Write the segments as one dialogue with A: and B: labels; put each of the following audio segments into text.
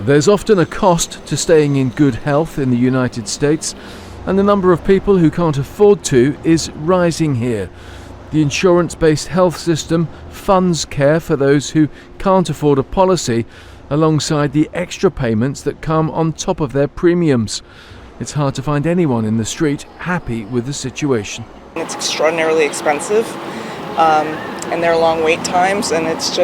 A: There's often a cost to staying in good health in the United States, and the number of people who can't afford to is rising here. The insurance-based health system funds care for those who can't afford a policy, alongside the extra payments that come on top of their premiums. It's hard to find anyone in the street happy with the situation.
B: It's extraordinarily expensive, and there are long wait times, and it's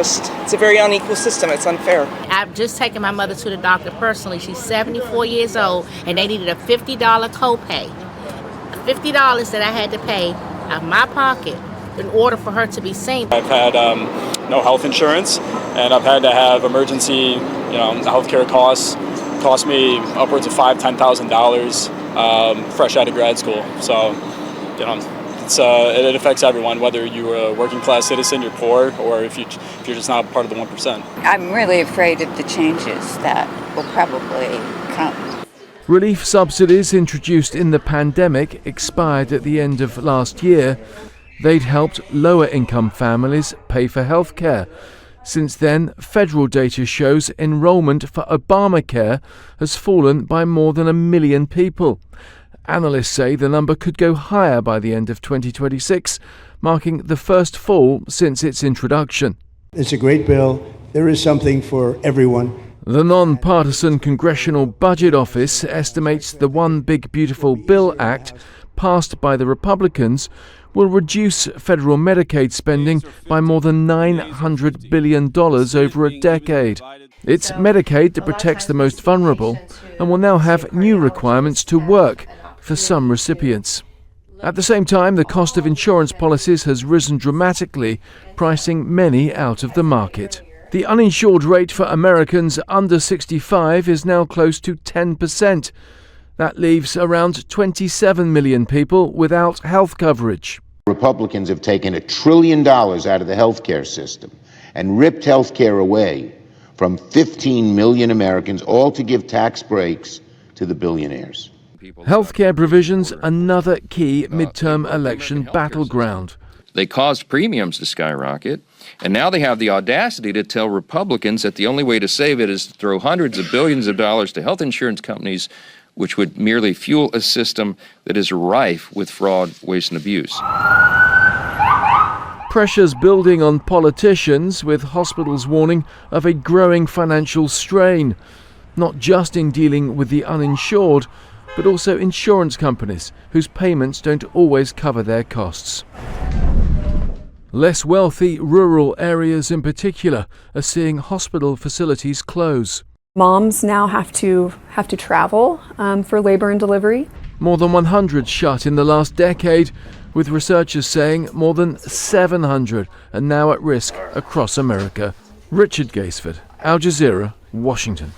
B: a very unequal system. It's unfair.
C: I've just taken my mother to the doctor personally. She's 74 years old, and they needed a $50 copay. $50 that I had to pay out of my pocket in order for her to be seen.
D: I've had no health insurance, and I've had to have emergency, healthcare costs. Cost me upwards of $5,000-$10,000 fresh out of grad school. So, it affects everyone, whether you're a working class citizen, you're poor, or if you're just not part of the 1%.
E: I'm really afraid of the changes that will probably come.
A: Relief subsidies introduced in the pandemic expired at the end of last year. They'd helped lower-income families pay for health care. Since then, federal data shows enrollment for Obamacare has fallen by more than 1 million people. Analysts say the number could go higher by the end of 2026, marking the first fall since its introduction.
F: It's a great bill. There is something for everyone.
A: The non-partisan Congressional Budget Office estimates the One Big Beautiful Bill Act, passed by the Republicans, will reduce federal Medicaid spending by more than $900 billion over a decade. It's Medicaid that protects the most vulnerable and will now have new requirements to work for some recipients. At the same time, the cost of insurance policies has risen dramatically, pricing many out of the market. The uninsured rate for Americans under 65 is now close to 10%. That leaves around 27 million people without health coverage.
G: Republicans have taken $1 trillion out of the healthcare system and ripped healthcare away from 15 million Americans, all to give tax breaks to the billionaires.
A: Healthcare provisions, another key midterm election battleground.
H: They caused premiums to skyrocket, and now they have the audacity to tell Republicans that the only way to save it is to throw hundreds of billions of dollars to health insurance companies, which would merely fuel a system that is rife with fraud, waste, and abuse.
A: Pressures building on politicians, with hospitals warning of a growing financial strain, not just in dealing with the uninsured, but also insurance companies whose payments don't always cover their costs. Less wealthy rural areas in particular are seeing hospital facilities close.
I: Moms now have to travel for labor and delivery.
A: More than 100 shut in the last decade, with researchers saying more than 700 are now at risk across America. Richard Gaisford, Al Jazeera, Washington.